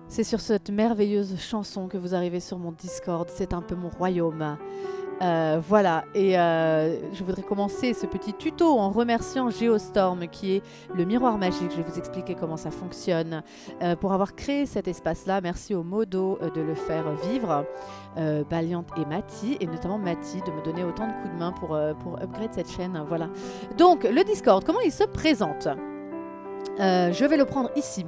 C'est sur cette merveilleuse chanson que vous arrivez sur mon Discord. C'est un peu mon royaume. Voilà, et je voudrais commencer ce petit tuto en remerciant Geostorm, qui est le miroir magique. Je vais vous expliquer comment ça fonctionne. Pour avoir créé cet espace-là, merci au Modo de le faire vivre, Baliant et Mati, et notamment Mati, de me donner autant de coups de main pour upgrade cette chaîne. Voilà. Donc, le Discord, comment il se présente? Je vais le prendre ici.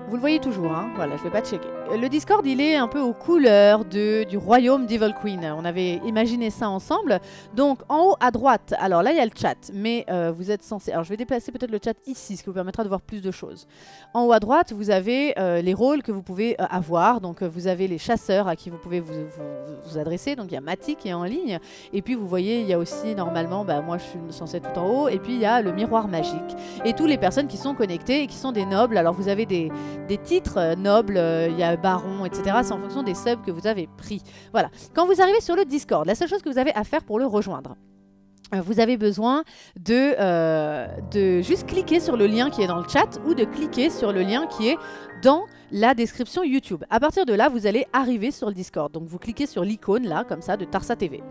Vous le voyez toujours, hein, voilà, je ne vais pas checker. Le Discord, il est un peu aux couleurs du royaume d'Evil Queen. On avait imaginé ça ensemble. Donc, en haut à droite, alors là, il y a le chat, mais vous êtes censé... Alors, je vais déplacer peut-être le chat ici, ce qui vous permettra de voir plus de choses. En haut à droite, vous avez les rôles que vous pouvez avoir. Donc, vous avez les chasseurs à qui vous pouvez vous adresser. Donc, il y a Mati qui est en ligne. Et puis, vous voyez, il y a aussi, normalement, bah, moi, je suis censée être tout en haut. Et puis, il y a le miroir magique. Et toutes les personnes qui sont connectées et qui sont des nobles. Alors, vous avez des titres nobles, il y a baron, etc. C'est en fonction des subs que vous avez pris. Voilà. Quand vous arrivez sur le Discord, la seule chose que vous avez à faire pour le rejoindre, vous avez besoin de juste cliquer sur le lien qui est dans le chat ou de cliquer sur le lien qui est dans la description YouTube. À partir de là, vous allez arriver sur le Discord. Donc, vous cliquez sur l'icône, là, comme ça, de Tarsa TV.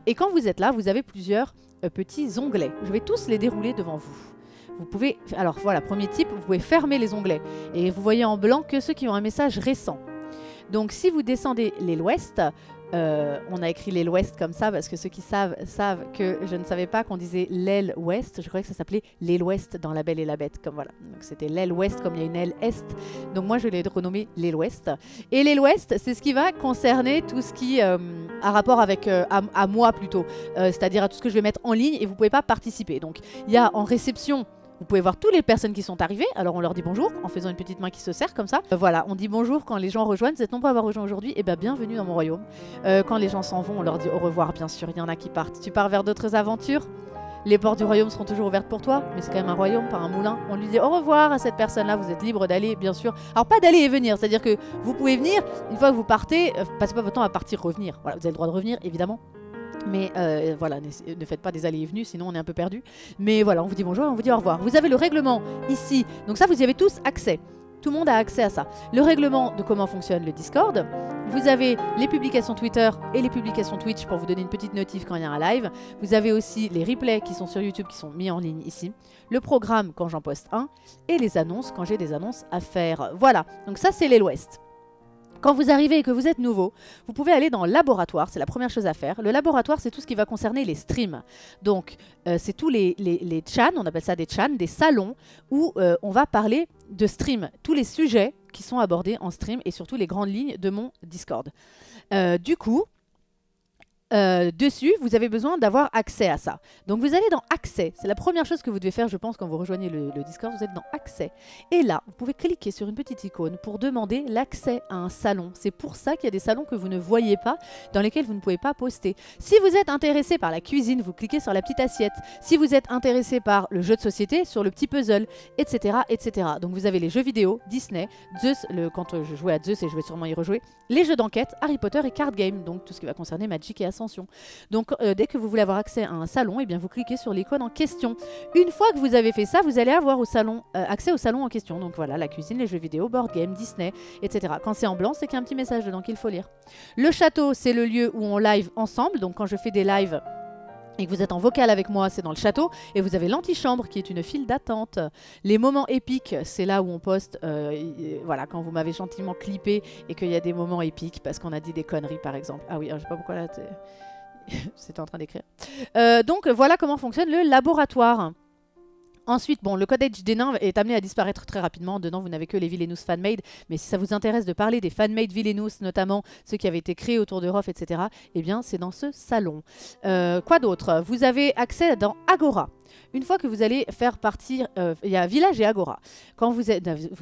Et quand vous êtes là, vous avez plusieurs petits onglets. Je vais tous les dérouler devant vous. Vous pouvez, alors voilà, premier type, vous pouvez fermer les onglets. Et vous voyez en blanc que ceux qui ont un message récent. Donc si vous descendez l'aile ouest, on a écrit l'aile ouest comme ça parce que ceux qui savent que je ne savais pas qu'on disait l'aile ouest. Je croyais que ça s'appelait l'aile ouest dans La Belle et la Bête. Comme voilà. Donc c'était l'aile ouest comme il y a une aile est. Donc moi je l'ai renommé l'aile ouest. Et l'aile ouest, c'est ce qui va concerner tout ce qui a rapport avec à moi plutôt. C'est-à-dire à tout ce que je vais mettre en ligne et vous ne pouvez pas participer. Donc il y a en réception... Vous pouvez voir toutes les personnes qui sont arrivées. Alors on leur dit bonjour en faisant une petite main qui se serre comme ça. Voilà, on dit bonjour quand les gens rejoignent. Vous êtes nombreux à avoir rejoint aujourd'hui. Et bien bienvenue dans mon royaume. Quand les gens s'en vont, on leur dit au revoir bien sûr. Il y en a qui partent. Tu pars vers d'autres aventures. Les portes du royaume seront toujours ouvertes pour toi. Mais c'est quand même un royaume, pas un moulin. On lui dit au revoir à cette personne-là. Vous êtes libre d'aller bien sûr. Alors pas d'aller et venir. C'est-à-dire que vous pouvez venir. Une fois que vous partez, passez pas votre temps à partir revenir. Voilà, vous avez le droit de revenir évidemment. Mais voilà, ne faites pas des allées et venues, sinon on est un peu perdu. Mais voilà, on vous dit bonjour et on vous dit au revoir. Vous avez le règlement ici. Donc ça, vous y avez tous accès. Tout le monde a accès à ça. Le règlement de comment fonctionne le Discord. Vous avez les publications Twitter et les publications Twitch pour vous donner une petite notif quand il y a un live. Vous avez aussi les replays qui sont sur YouTube qui sont mis en ligne ici. Le programme quand j'en poste un. Et les annonces quand j'ai des annonces à faire. Voilà, donc ça c'est l'aile ouest. Quand vous arrivez et que vous êtes nouveau, vous pouvez aller dans le laboratoire, c'est la première chose à faire. Le laboratoire, c'est tout ce qui va concerner les streams. Donc, c'est tous les chans, on appelle ça des chans, des salons où on va parler de stream. Tous les sujets qui sont abordés en stream et surtout les grandes lignes de mon Discord. Du coup... dessus, vous avez besoin d'avoir accès à ça. Donc vous allez dans Accès. C'est la première chose que vous devez faire, je pense, quand vous rejoignez le Discord. Vous êtes dans Accès. Et là, vous pouvez cliquer sur une petite icône pour demander l'accès à un salon. C'est pour ça qu'il y a des salons que vous ne voyez pas, dans lesquels vous ne pouvez pas poster. Si vous êtes intéressé par la cuisine, vous cliquez sur la petite assiette. Si vous êtes intéressé par le jeu de société, sur le petit puzzle, etc. etc. Donc vous avez les jeux vidéo, Disney, Zeus, quand je jouais à Zeus et je vais sûrement y rejouer, les jeux d'enquête, Harry Potter et Card Game, donc tout ce qui va concerner Magic et Ascension. Donc dès que vous voulez avoir accès à un salon, eh bien, vous cliquez sur l'icône en question. Une fois que vous avez fait ça, vous allez avoir accès au salon en question. Donc voilà, la cuisine, les jeux vidéo, board game, Disney, etc. Quand c'est en blanc, c'est qu'il y a un petit message dedans qu'il faut lire. Le château, c'est le lieu où on live ensemble. Donc quand je fais des lives et que vous êtes en vocal avec moi, c'est dans le château. Et vous avez l'antichambre qui est une file d'attente. Les moments épiques, c'est là où on poste, voilà, quand vous m'avez gentiment clippé et qu'il y a des moments épiques parce qu'on a dit des conneries par exemple. Ah oui, je sais pas pourquoi là, c'était en train d'écrire. Donc voilà comment fonctionne le laboratoire. Ensuite, bon, le cottage des nains est amené à disparaître très rapidement. Dedans, vous n'avez que les Villainous fanmade. Mais si ça vous intéresse de parler des fanmade Villainous, notamment ceux qui avaient été créés autour de Roth, etc., eh bien, c'est dans ce salon. Quoi d'autre? Vous avez accès dans Agora. Une fois que vous allez faire partir, il y a village et agora. Quand vous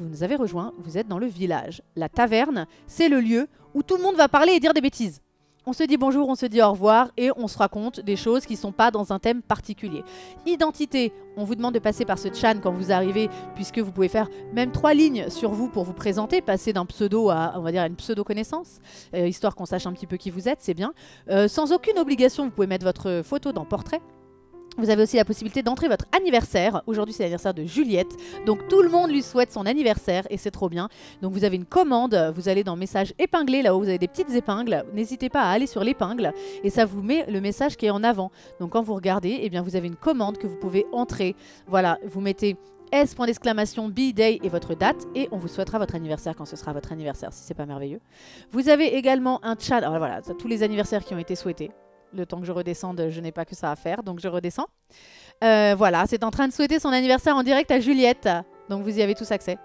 nous avez rejoint, vous êtes dans le village. La taverne, c'est le lieu où tout le monde va parler et dire des bêtises. On se dit bonjour, on se dit au revoir et on se raconte des choses qui ne sont pas dans un thème particulier. Identité, on vous demande de passer par ce chan quand vous arrivez, puisque vous pouvez faire même 3 lignes sur vous pour vous présenter, passer d'un pseudo à, on va dire, à une pseudo-connaissance, histoire qu'on sache un petit peu qui vous êtes, c'est bien. Sans aucune obligation, vous pouvez mettre votre photo dans portrait. Vous avez aussi la possibilité d'entrer votre anniversaire. Aujourd'hui, c'est l'anniversaire de Juliette. Donc, tout le monde lui souhaite son anniversaire et c'est trop bien. Donc, vous avez une commande. Vous allez dans message épinglé, là-haut, vous avez des petites épingles. N'hésitez pas à aller sur l'épingle et ça vous met le message qui est en avant. Donc, quand vous regardez, eh bien, vous avez une commande que vous pouvez entrer. Voilà, vous mettez S point d'exclamation, B-Day et votre date et on vous souhaitera votre anniversaire quand ce sera votre anniversaire, si c'est pas merveilleux. Vous avez également un chat. Alors, voilà, tous les anniversaires qui ont été souhaités. Le temps que je redescende, je n'ai pas que ça à faire, donc je redescends. Voilà, c'est en train de souhaiter son anniversaire en direct à Juliette. Donc vous y avez tous accès.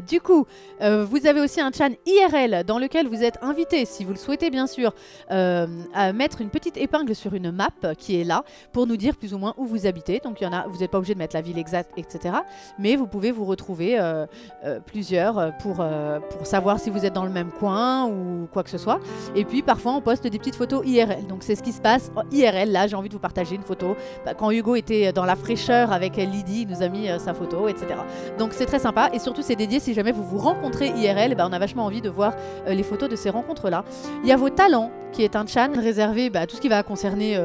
Du coup, vous avez aussi un chan IRL dans lequel vous êtes invité, si vous le souhaitez bien sûr, à mettre une petite épingle sur une map qui est là pour nous dire plus ou moins où vous habitez. Donc il y en a, vous n'êtes pas obligé de mettre la ville exacte, etc. Mais vous pouvez vous retrouver plusieurs pour savoir si vous êtes dans le même coin ou quoi que ce soit. Et puis parfois on poste des petites photos IRL. Donc c'est ce qui se passe IRL. Là j'ai envie de vous partager une photo. Quand Hugo était dans la fraîcheur avec Lydie, il nous a mis sa photo, etc. Donc c'est très sympa et surtout c'est dédié si jamais vous vous rencontrez IRL, on a vachement envie de voir les photos de ces rencontres-là. Il y a vos talents, qui est un chan réservé à tout ce qui va concerner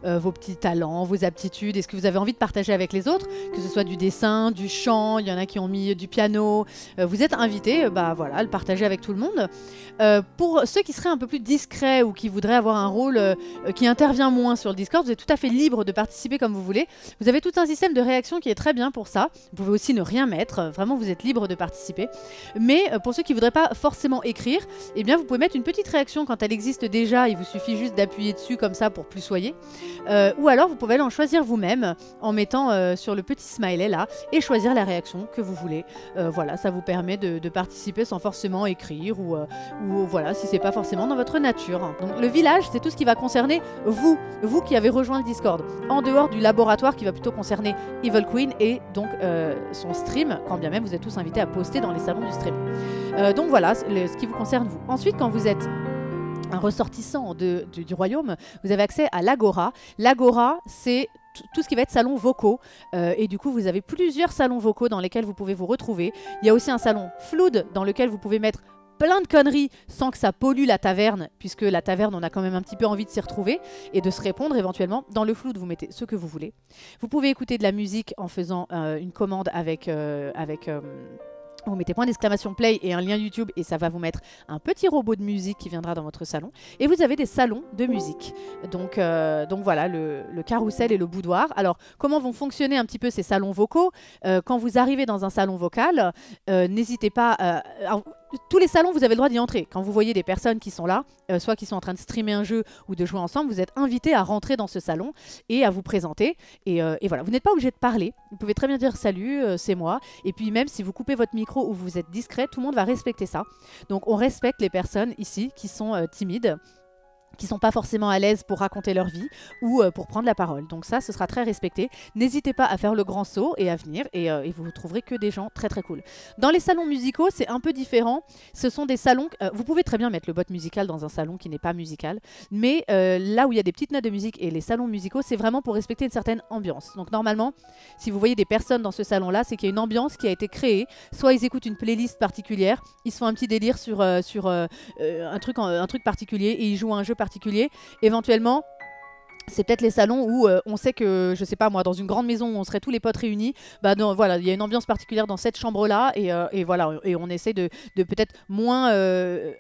vos petits talents, vos aptitudes, et ce que vous avez envie de partager avec les autres, que ce soit du dessin, du chant, il y en a qui ont mis du piano. Vous êtes invités voilà, à le partager avec tout le monde. Pour ceux qui seraient un peu plus discrets ou qui voudraient avoir un rôle qui intervient moins sur le Discord, vous êtes tout à fait libre de participer comme vous voulez. Vous avez tout un système de réaction qui est très bien pour ça. Vous pouvez aussi ne rien mettre, vraiment vous êtes libre de participer. Mais pour ceux qui ne voudraient pas forcément écrire, eh bien vous pouvez mettre une petite réaction quand elle existe déjà, il vous suffit juste d'appuyer dessus comme ça pour plus soyer. Ou alors vous pouvez aller en choisir vous-même en mettant sur le petit smiley là et choisir la réaction que vous voulez. Voilà, ça vous permet de participer sans forcément écrire ou voilà, si c'est pas forcément dans votre nature. Donc le village, c'est tout ce qui va concerner vous qui avez rejoint le Discord, en dehors du laboratoire qui va plutôt concerner Evil Queen et donc son stream, quand bien même vous êtes tous invités à poster dans les salons du stream. Donc voilà, ce qui vous concerne vous. Ensuite, quand vous êtes un ressortissant du royaume, vous avez accès à l'Agora. L'Agora, c'est tout ce qui va être salons vocaux. Et du coup, vous avez plusieurs salons vocaux dans lesquels vous pouvez vous retrouver. Il y a aussi un salon Flood dans lequel vous pouvez mettre plein de conneries sans que ça pollue la taverne, puisque la taverne, on a quand même un petit peu envie de s'y retrouver et de se répondre éventuellement. Dans le Flood, vous mettez ce que vous voulez. Vous pouvez écouter de la musique en faisant une commande avec vous mettez point d'exclamation play et un lien YouTube et ça va vous mettre un petit robot de musique qui viendra dans votre salon. Et vous avez des salons de musique. Donc voilà, le carrousel et le boudoir. Alors, comment vont fonctionner un petit peu ces salons vocaux? Quand vous arrivez dans un salon vocal, n'hésitez pas... alors, tous les salons, vous avez le droit d'y entrer. Quand vous voyez des personnes qui sont là, soit qui sont en train de streamer un jeu ou de jouer ensemble, vous êtes invités à rentrer dans ce salon et à vous présenter. Et voilà, vous n'êtes pas obligé de parler. Vous pouvez très bien dire salut, c'est moi. Et puis même si vous coupez votre micro ou vous êtes discret, tout le monde va respecter ça. Donc on respecte les personnes ici qui sont timides, qui sont pas forcément à l'aise pour raconter leur vie ou pour prendre la parole. Donc ça, ce sera très respecté. N'hésitez pas à faire le grand saut et à venir et vous ne trouverez que des gens très très cool. Dans les salons musicaux, c'est un peu différent. Ce sont des salons... vous pouvez très bien mettre le bot musical dans un salon qui n'est pas musical, mais là où il y a des petites notes de musique et les salons musicaux, c'est vraiment pour respecter une certaine ambiance. Donc normalement, si vous voyez des personnes dans ce salon-là, c'est qu'il y a une ambiance qui a été créée. Soit ils écoutent une playlist particulière, ils se font un petit délire sur un truc particulier et ils jouent à un jeu particulier. Éventuellement, c'est peut-être les salons où on sait que, je sais pas moi, dans une grande maison où on serait tous les potes réunis, voilà, il y a une ambiance particulière dans cette chambre-là et voilà, et on essaie de peut-être moins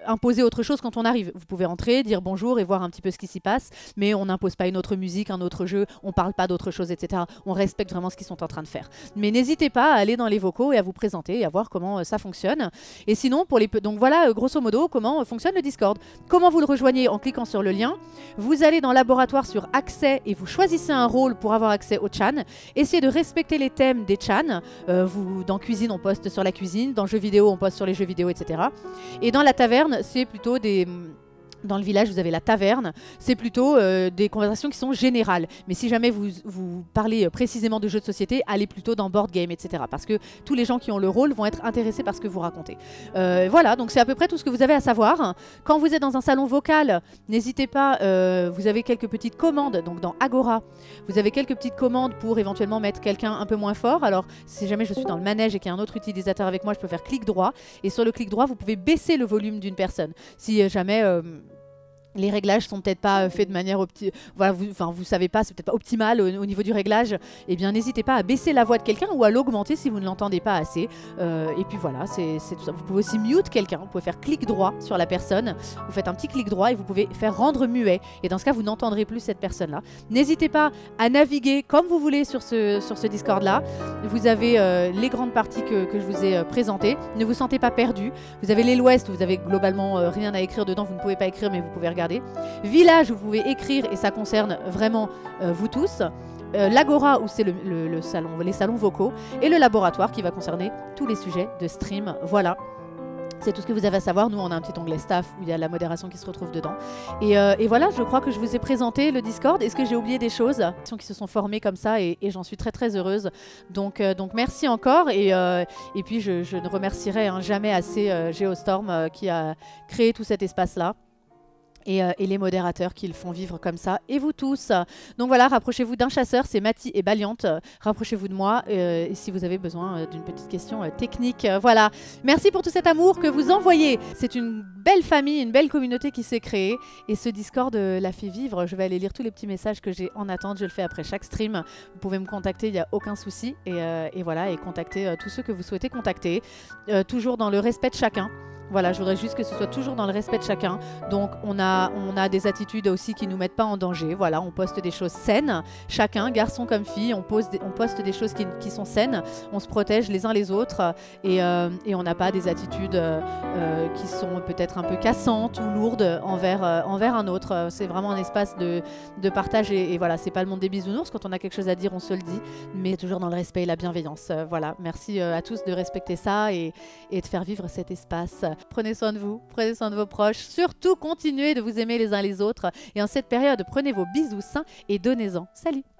imposer autre chose quand on arrive. Vous pouvez entrer, dire bonjour et voir un petit peu ce qui s'y passe, mais on n'impose pas une autre musique, un autre jeu, on parle pas d'autre chose, etc. On respecte vraiment ce qu'ils sont en train de faire. Mais n'hésitez pas à aller dans les vocaux et à vous présenter et à voir comment ça fonctionne. Et sinon, donc voilà, grosso modo, comment fonctionne le Discord. Comment vous le rejoignez? En cliquant sur le lien, vous allez dans Laboratoire sur accès et vous choisissez un rôle pour avoir accès au chan. Essayez de respecter les thèmes des chans. Dans cuisine, on poste sur la cuisine. Dans jeux vidéo, on poste sur les jeux vidéo, etc. Et dans la taverne, c'est plutôt des... Dans le village, vous avez la taverne. C'est plutôt des conversations qui sont générales. Mais si jamais vous parlez précisément de jeux de société, allez plutôt dans board game, etc. Parce que tous les gens qui ont le rôle vont être intéressés par ce que vous racontez. Voilà, donc c'est à peu près tout ce que vous avez à savoir. Quand vous êtes dans un salon vocal, n'hésitez pas, vous avez quelques petites commandes. Donc dans Agora, vous avez quelques petites commandes pour éventuellement mettre quelqu'un un peu moins fort. Alors, si jamais je suis dans le manège et qu'il y a un autre utilisateur avec moi, je peux faire clic droit. Et sur le clic droit, vous pouvez baisser le volume d'une personne. Si jamais... Les réglages sont peut-être pas faits de manière voilà, vous savez pas, c'est peut-être pas optimal au niveau du réglage. Eh bien, n'hésitez pas à baisser la voix de quelqu'un ou à l'augmenter si vous ne l'entendez pas assez. Et puis voilà, c'est tout ça. Vous pouvez aussi mute quelqu'un. Vous pouvez faire clic droit sur la personne. Vous faites un petit clic droit et vous pouvez faire rendre muet. Et dans ce cas, vous n'entendrez plus cette personne-là. N'hésitez pas à naviguer comme vous voulez sur ce Discord-là. Vous avez les grandes parties que je vous ai présentées. Ne vous sentez pas perdu. Vous avez l'île ouest, vous avez globalement rien à écrire dedans. Vous ne pouvez pas écrire, mais vous pouvez regarder. Village, vous pouvez écrire et ça concerne vraiment vous tous. L'Agora où c'est le salon, les salons vocaux. Et le laboratoire qui va concerner tous les sujets de stream. Voilà. C'est tout ce que vous avez à savoir. Nous, on a un petit onglet staff où il y a la modération qui se retrouve dedans. Et voilà, je crois que je vous ai présenté le Discord. Est-ce que j'ai oublié des choses qui se sont formées comme ça et j'en suis très très heureuse. Donc merci encore. Et puis je ne remercierai jamais assez Geostorm qui a créé tout cet espace-là. Et les modérateurs qui le font vivre comme ça, et vous tous. Donc voilà, rapprochez-vous d'un chasseur, c'est Mathie et Baliante. Rapprochez-vous de moi et si vous avez besoin d'une petite question technique. Voilà, merci pour tout cet amour que vous envoyez. C'est une belle famille, une belle communauté qui s'est créée. Et ce Discord la fait vivre. Je vais aller lire tous les petits messages que j'ai en attente. Je le fais après chaque stream. Vous pouvez me contacter, il n'y a aucun souci. Et voilà, et contacter tous ceux que vous souhaitez contacter. Toujours dans le respect de chacun. Voilà, je voudrais juste que ce soit toujours dans le respect de chacun. Donc, on a des attitudes aussi qui ne nous mettent pas en danger. Voilà, on poste des choses saines. Chacun, garçon comme fille, on poste des choses qui sont saines. On se protège les uns les autres. Et on n'a pas des attitudes qui sont peut-être un peu cassantes ou lourdes envers un autre. C'est vraiment un espace de partage. Et voilà, c'est pas le monde des bisounours. Quand on a quelque chose à dire, on se le dit. Mais toujours dans le respect et la bienveillance. Voilà, merci à tous de respecter ça et de faire vivre cet espace. Prenez soin de vous, prenez soin de vos proches. Surtout, continuez de vous aimer les uns les autres. Et en cette période, prenez vos bisous sains et donnez-en. Salut!